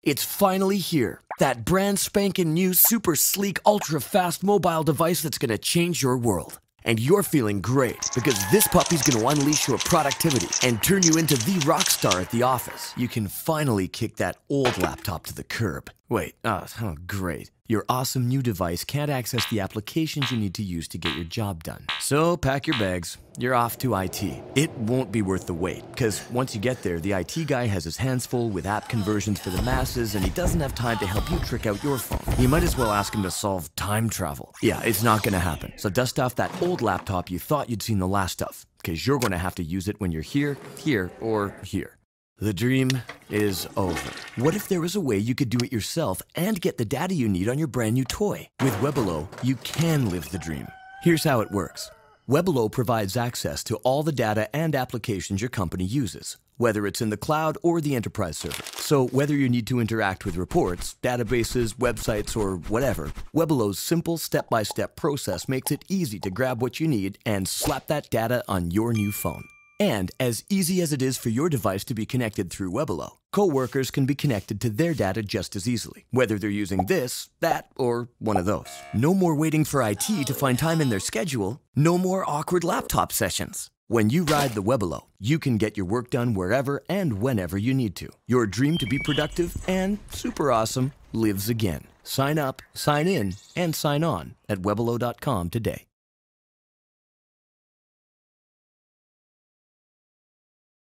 It's finally here. That brand spanking new super sleek ultra fast mobile device that's gonna change your world. And you're feeling great because this puppy's gonna unleash your productivity and turn you into the rock star at the office. You can finally kick that old laptop to the curb. Wait, oh great. Your awesome new device can't access the applications you need to use to get your job done. So pack your bags. You're off to IT. It won't be worth the wait, because once you get there, the IT guy has his hands full with app conversions for the masses, and he doesn't have time to help you trick out your phone. You might as well ask him to solve time travel. Yeah, it's not gonna happen. So dust off that old laptop you thought you'd seen the last of, because you're gonna have to use it when you're here, or here. The dream is over. What if there was a way you could do it yourself and get the data you need on your brand new toy? With Webelo, you can live the dream. Here's how it works. Webelo provides access to all the data and applications your company uses, whether it's in the cloud or the enterprise server. So whether you need to interact with reports, databases, websites, or whatever, Webelo's simple step-by-step process makes it easy to grab what you need and slap that data on your new phone. And as easy as it is for your device to be connected through Webelo, coworkers can be connected to their data just as easily, whether they're using this, that, or one of those. No more waiting for IT to find time in their schedule. No more awkward laptop sessions. When you ride the Webelo, you can get your work done wherever and whenever you need to. Your dream to be productive and super awesome lives again. Sign up, sign in, and sign on at Webelo.com today.